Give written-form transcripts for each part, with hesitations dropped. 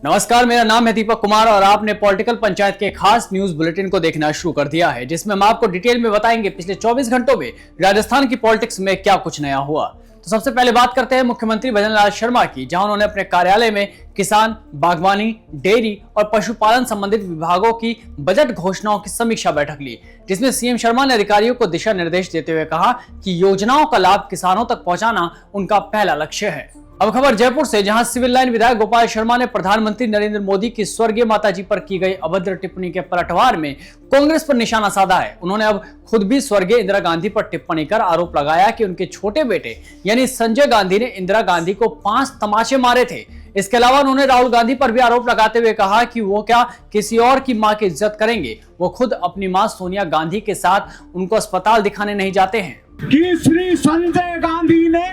नमस्कार, मेरा नाम है दीपक कुमार और आपने पॉलिटिकल पंचायत के खास न्यूज बुलेटिन को देखना शुरू कर दिया है, जिसमें हम आपको डिटेल में बताएंगे पिछले 24 घंटों में राजस्थान की पॉलिटिक्स में क्या कुछ नया हुआ। तो सबसे पहले बात करते हैं मुख्यमंत्री भजन लाल शर्मा की, जहां उन्होंने अपने कार्यालय में किसान, बागवानी, डेयरी और पशुपालन संबंधित विभागों की बजट घोषणाओं की समीक्षा बैठक ली, जिसमें सीएम शर्मा ने अधिकारियों को दिशा निर्देश देते हुए कहा कि योजनाओं का लाभ किसानों तक पहुंचाना उनका पहला लक्ष्य है। अब खबर जयपुर से, जहां सिविल लाइन विधायक गोपाल शर्मा ने प्रधानमंत्री नरेंद्र मोदी की स्वर्गीय माताजी पर की गई अभद्र टिप्पणी के पलटवार में कांग्रेस पर निशाना साधा है। उन्होंने अब खुद भी स्वर्गीय इंदिरा गांधी पर टिप्पणी कर आरोप लगाया कि उनके छोटे बेटे यानी संजय गांधी ने इंदिरा गांधी को 5 तमाचे मारे थे। इसके अलावा उन्होंने राहुल गांधी पर भी आरोप लगाते हुए कहा कि वो क्या किसी और की मां की इज्जत करेंगे, वो खुद अपनी मां सोनिया गांधी के साथ उनको अस्पताल दिखाने नहीं जाते हैं। कि श्री संजय गांधी ने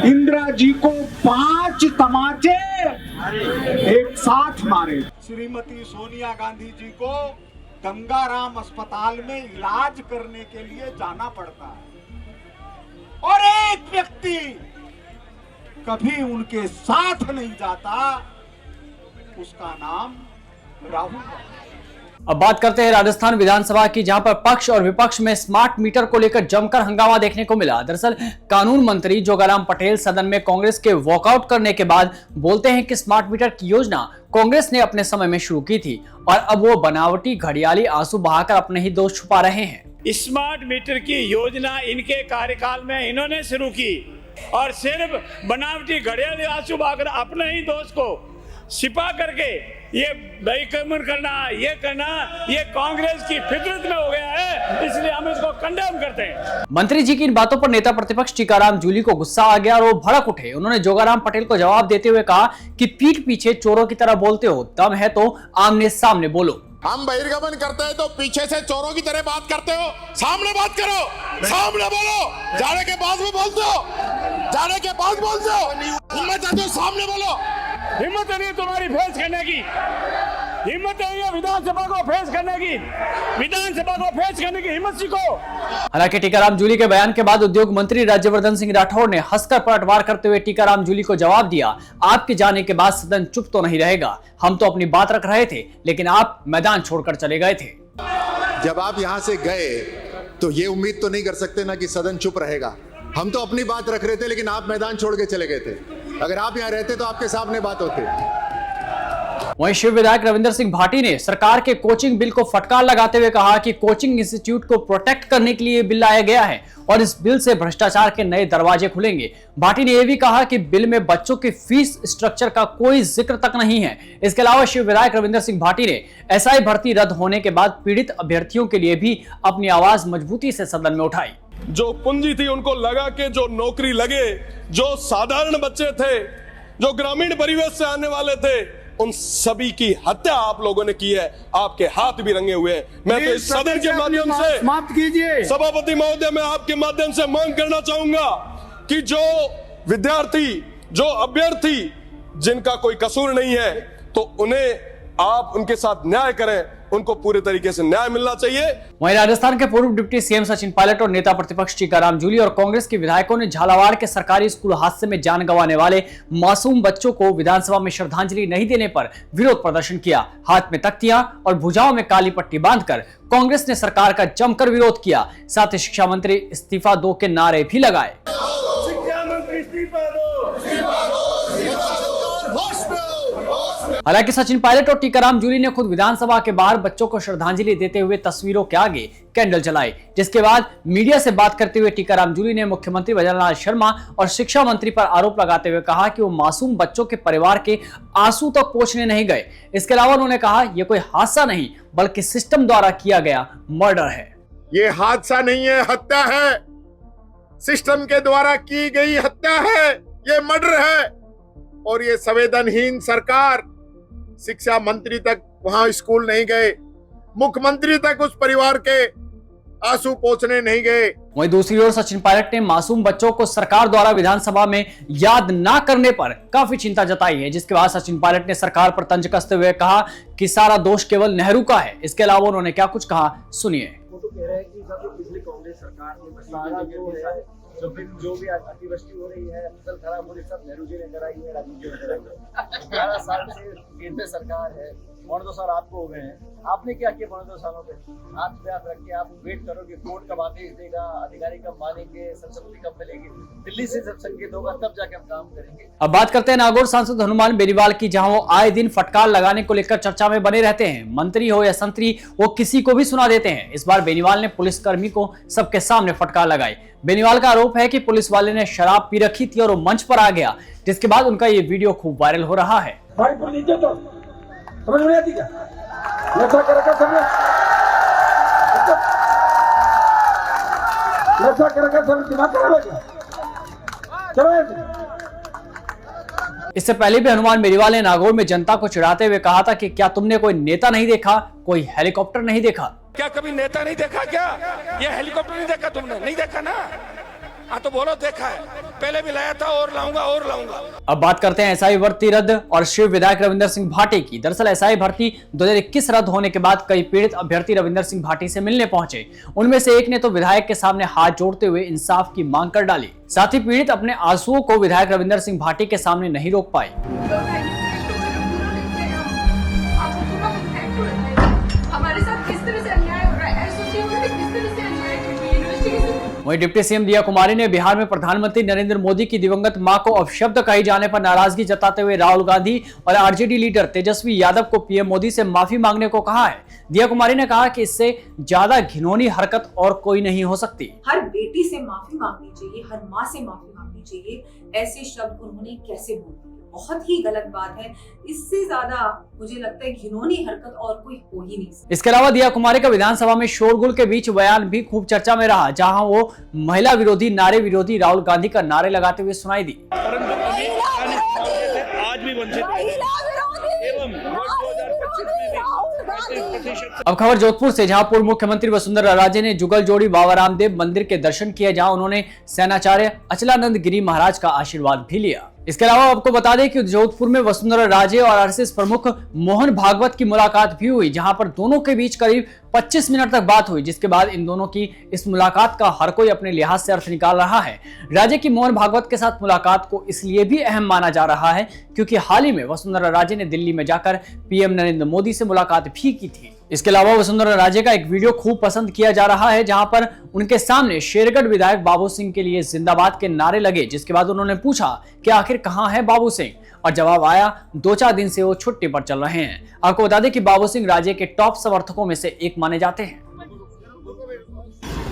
इंदिरा जी को 5 तमाचे एक साथ मारे। श्रीमती सोनिया गांधी जी को गंगाराम अस्पताल में इलाज करने के लिए जाना पड़ता है और एक व्यक्ति कभी उनके साथ नहीं जाता, उसका नाम राहुल गांधी। अब बात करते हैं राजस्थान विधानसभा की, जहां पर पक्ष और विपक्ष में स्मार्ट मीटर को लेकर जमकर हंगामा देखने को मिला। दरअसल कानून मंत्री जोगाराम पटेल सदन में कांग्रेस के वॉकआउट करने के बाद बोलते हैं कि स्मार्ट मीटर की योजना कांग्रेस ने अपने समय में शुरू की थी और अब वो बनावटी घड़ियाली आंसू बहाकर अपने ही दोष छुपा रहे हैं। स्मार्ट मीटर की योजना इनके कार्यकाल में इन्होंने शुरू की और सिर्फ बनावटी घड़ियाली आंसू बहाकर अपने ही दोष को छिपा करके ये बेईमानी करना, ये कांग्रेस की फितरत में हो गया है, इसलिए हम इसको कंडेम करते हैं। मंत्री जी की इन बातों पर नेता प्रतिपक्ष टीकाराम जूली को गुस्सा आ गया और वो भड़क उठे। उन्होंने जोगाराम पटेल को जवाब देते हुए कहा कि पीठ पीछे चोरों की तरह बोलते हो, दम है तो आमने सामने बोलो। हम बहिर्गमन करते हैं तो पीछे से चोरों की तरह बात करते हो, सामने बात करो, सामने बोलो। जाने के बाद में बोलते हो, जाने के बाद बोलते हो, हिम्मत है तो सामने बोलो। हिम्मत नहीं तुम्हारी फेस करने की, हिम्मत नहीं है विधानसभा को फेस करने की, विधानसभा को फेस करने की हिम्मत सीखो। हालांकि टीकाराम जूली के बयान के बाद उद्योग मंत्री राज्यवर्धन सिंह राठौड़ ने हंसकर पलटवार करते हुए टीकाराम जूली को जवाब दिया, आपके जाने के बाद सदन चुप तो नहीं रहेगा, हम तो अपनी बात रख रहे थे लेकिन आप मैदान छोड़कर चले गए थे। जब आप यहाँ से गए तो ये उम्मीद तो नहीं कर सकते ना कि सदन चुप रहेगा। हम तो अपनी बात रख रहे थे लेकिन आप मैदान छोड़ के चले गए थे। अगर आप यहाँ रहते तो आपके सामने बात होती। वहीं शिव विधायक रविंद्र सिंह भाटी ने सरकार के कोचिंग बिल को फटकार लगाते हुए कहा कि कोचिंग इंस्टीट्यूट को प्रोटेक्ट करने के लिए बिल लाया गया है और इस बिल से भ्रष्टाचार के नए दरवाजे खुलेंगे। भाटी ने यह भी कहा कि बिल में बच्चों के फीस स्ट्रक्चर का कोई जिक्र तक नहीं है। इसके अलावा शिव विधायक रविंद्र सिंह भाटी ने एसआई भर्ती रद्द होने के बाद पीड़ित अभ्यर्थियों के लिए भी अपनी आवाज मजबूती से सदन में उठाई। जो पूंजी थी उनको लगा के जो नौकरी लगे, जो साधारण बच्चे थे, जो ग्रामीण परिवेश से आने वाले थे, उन सभी की हत्या आप लोगों ने की है। आपके हाथ भी रंगे हुए हैं। मैं तो इस सदन के माध्यम से समाप्त कीजिए। सभापति महोदय, मैं आपके माध्यम से मांग करना चाहूंगा कि जो विद्यार्थी, जो अभ्यर्थी जिनका कोई कसूर नहीं है, तो उन्हें आप उनके साथ न्याय करें, उनको पूरे तरीके से न्याय मिलना चाहिए। वहीं राजस्थान के पूर्व डिप्टी सीएम सचिन पायलट और नेता प्रतिपक्ष टीकाराम जूली और कांग्रेस के विधायकों ने झालावाड़ के सरकारी स्कूल हादसे में जान गंवाने वाले मासूम बच्चों को विधानसभा में श्रद्धांजलि नहीं देने पर विरोध प्रदर्शन किया। हाथ में तख्तियां और भुजाओं में काली पट्टी बांधकर कांग्रेस ने सरकार का जमकर विरोध किया। साथ ही शिक्षा मंत्री इस्तीफा दो के नारे भी लगाए। हालांकि सचिन पायलट और टीकाराम जूली ने खुद विधानसभा के बाहर बच्चों को श्रद्धांजलि देते हुए तस्वीरों के आगे कैंडल जलाई, जिसके बाद मीडिया से बात करते हुए टीकाराम जूली ने मुख्यमंत्री भजन लाल शर्मा और शिक्षा मंत्री पर आरोप लगाते हुए कहा कि वो मासूम बच्चों के परिवार के आंसू तक पोंछने नहीं गए। इसके अलावा उन्होंने कहा यह कोई हादसा नहीं बल्कि सिस्टम द्वारा किया गया मर्डर है। ये हादसा नहीं है, हत्या है, सिस्टम के द्वारा की गई हत्या है, ये मर्डर है। और ये संवेदनहीन सरकार, शिक्षा मंत्री तक वहां स्कूल नहीं गए, मुख्यमंत्री तक उस परिवार के आंसू पोंछने नहीं गए। वहीं दूसरी ओर सचिन पायलट ने मासूम बच्चों को सरकार द्वारा विधानसभा में याद ना करने पर काफी चिंता जताई है, जिसके बाद सचिन पायलट ने सरकार पर तंज कसते हुए कहा कि सारा दोष केवल नेहरू का है। इसके अलावा उन्होंने क्या कुछ कहा, सुनिए। वो तो कह रहे हैं कि जब पिछली कांग्रेस सरकार ने तो फिर जो भी अतिवृष्टि हो रही है, फसल खराब हो रही है, सब नेहरू जी ने कराई है, राजीव जी ने कराई है। 11 साल से केंद्र सरकार है, 2.5 साल आपको हो गए हैं, आपने क्या किया 2.5 सालों में? आत्मविश्वास रख के आप वेट करोगे कोर्ट कब आदेश देगा, अधिकारी कब मानेंगे, संपत्ति कब मिलेगी, दिल्ली से जब संकेत होगा तब जाके हम काम करेंगे। अब बात करते हैं नागौर सांसद हनुमान बेनीवाल की, जहां वो आए दिन फटकार लगाने को लेकर चर्चा में बने रहते हैं। मंत्री हो या संतरी, वो किसी को भी सुना देते हैं। इस बार बेनीवाल ने पुलिसकर्मी को सबके सामने फटकार लगाई। बेनीवाल का आरोप है कि पुलिस वाले ने शराब पी रखी थी और वो मंच पर आ गया, जिसके बाद उनका ये वीडियो खूब वायरल हो रहा है। भाई पर नीचे तो समझ में आती क्या? नशा करके सब दिमाग खराब है क्या? चलो इससे पहले भी हनुमान बेनीवाल ने नागौर में जनता को चिढ़ाते हुए कहा था कि क्या तुमने कोई नेता नहीं देखा, कोई हेलीकॉप्टर नहीं देखा? क्या कभी नेता नहीं देखा क्या? ये हेलीकॉप्टर नहीं देखा तुमने? नहीं देखा ना? हाँ तो बोलो देखा है, पहले भी लाया था और लाऊंगा और लाऊंगा। अब बात करते हैं एसआई भर्ती रद्द और शिव विधायक रविंदर सिंह भाटी की। दरअसल एसआई भर्ती 2021 रद्द होने के बाद कई पीड़ित अभ्यर्थी रविंदर सिंह भाटी से मिलने पहुंचे। उनमें से एक ने तो विधायक के सामने हाथ जोड़ते हुए इंसाफ की मांग कर डाली। साथ ही पीड़ित अपने आंसुओं को विधायक रविंदर सिंह भाटी के सामने नहीं रोक पाए। हमारे साथ किस तरह से अन्याय हो रहा है, किस तरह से अन्याय वहीं डिप्टी सीएम दिया कुमारी ने बिहार में प्रधानमंत्री नरेंद्र मोदी की दिवंगत मां को अपशब्द कहे जाने पर नाराजगी जताते हुए राहुल गांधी और आरजेडी लीडर तेजस्वी यादव को पीएम मोदी से माफी मांगने को कहा है। दिया कुमारी ने कहा कि इससे ज्यादा घिनौनी हरकत और कोई नहीं हो सकती। हर बेटी से माफी मांगनी चाहिए, हर माँ से माफी मांगनी चाहिए। ऐसे शब्द उन्होंने कैसे बोले, बहुत ही गलत बात है। इससे ज्यादा मुझे लगता है घिनौनी हरकत और कोई हो ही नहीं सकती। इसके अलावा दिया कुमारी का विधानसभा में शोरगुल के बीच बयान भी खूब चर्चा में रहा, जहां वो महिला विरोधी, नारे विरोधी राहुल गांधी का नारे लगाते हुए सुनाई दी। आज भी वंचित अब खबर जोधपुर से, जहां पूर्व मुख्यमंत्री वसुंधरा राजे ने जुगल जोड़ी बाबा रामदेव मंदिर के दर्शन किए, जहां उन्होंने सेनाचार्य अचलानंद गिरी महाराज का आशीर्वाद भी लिया। इसके अलावा आपको बता दें कि जोधपुर में वसुंधरा राजे और आरएसएस प्रमुख मोहन भागवत की मुलाकात भी हुई, जहां पर दोनों के बीच करीब 25 मिनट तक बात हुई, जिसके बाद इन दोनों की इस मुलाकात का हर कोई अपने लिहाज से अर्थ निकाल रहा है। राजे की मोहन भागवत के साथ मुलाकात को इसलिए भी अहम माना जा रहा है क्योंकि हाल ही में वसुंधरा राजे ने दिल्ली में जाकर पीएम नरेंद्र मोदी से मुलाकात भी की थी। इसके अलावा वसुंधरा राजे का एक वीडियो खूब पसंद किया जा रहा है, जहां पर उनके सामने शेरगढ़ विधायक बाबू सिंह के लिए जिंदाबाद के नारे लगे, जिसके बाद उन्होंने पूछा कि आखिर कहां है बाबू सिंह, और जवाब आया 2-4 दिन से वो छुट्टी पर चल रहे हैं। आपको बता दें कि बाबू सिंह राजे के टॉप समर्थकों में से एक माने जाते हैं।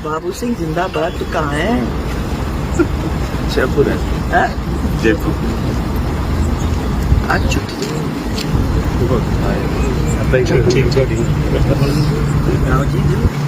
बाबू सिंह जिंदाबाद तो कहाँ है? जयपुर है, जयपुर आज छुट्टी।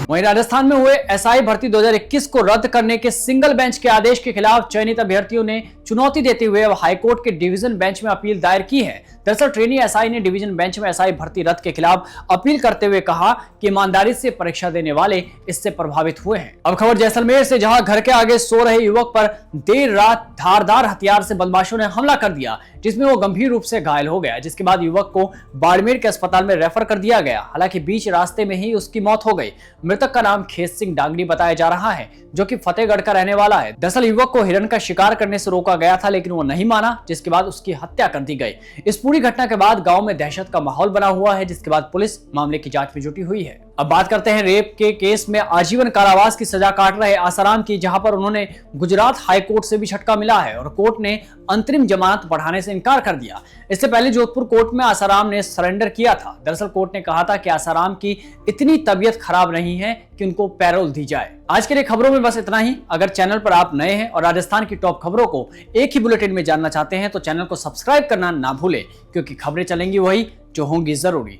वहीं राजस्थान में हुए एसआई भर्ती 2021 को रद्द करने के सिंगल बेंच के आदेश के खिलाफ चयनित अभ्यर्थियों ने चुनौती देते हुए अब हाईकोर्ट के डिवीजन बेंच में अपील दायर की है। दरअसल ट्रेनी एसआई ने डिवीजन बेंच में एसआई भर्ती रद्द के खिलाफ अपील करते हुए कहा कि ईमानदारी से परीक्षा देने वाले इससे प्रभावित हुए हैं। अब खबर जैसलमेर से, जहां घर के आगे सो रहे युवक पर देर रात धारदार हथियार से बदमाशों ने हमला कर दिया, जिसमें वो गंभीर रूप से घायल हो गया, जिसके बाद युवक को बाड़मेर के अस्पताल में रेफर कर दिया गया। हालांकि बीच रास्ते में ही उसकी मौत हो गई। मृतक का नाम खेत सिंह डांगरी बताया जा रहा है, जो कि फतेहगढ़ का रहने वाला है। दरअसल युवक को हिरण का शिकार करने से रोका गया था, लेकिन वो नहीं माना, जिसके बाद उसकी हत्या कर दी गई। इस पूरी घटना के बाद गांव में दहशत का माहौल बना हुआ है, जिसके बाद पुलिस मामले की जांच में जुटी हुई है। अब बात करते हैं रेप के केस में आजीवन कारावास की सजा काट रहे आसाराम की, जहां पर उन्होंने गुजरात हाई कोर्ट से भी झटका मिला है और कोर्ट ने अंतरिम जमानत बढ़ाने से इनकार कर दिया। इससे पहले जोधपुर कोर्ट में आसाराम ने सरेंडर किया था। दरअसल कोर्ट ने कहा था कि आसाराम की इतनी तबीयत खराब नहीं है कि उनको पैरोल दी जाए। आज के लिए खबरों में बस इतना ही। अगर चैनल पर आप नए हैं और राजस्थान की टॉप खबरों को एक ही बुलेटिन में जानना चाहते हैं तो चैनल को सब्सक्राइब करना ना भूलें, क्योंकि खबरें चलेंगी वही जो होंगी जरूरी।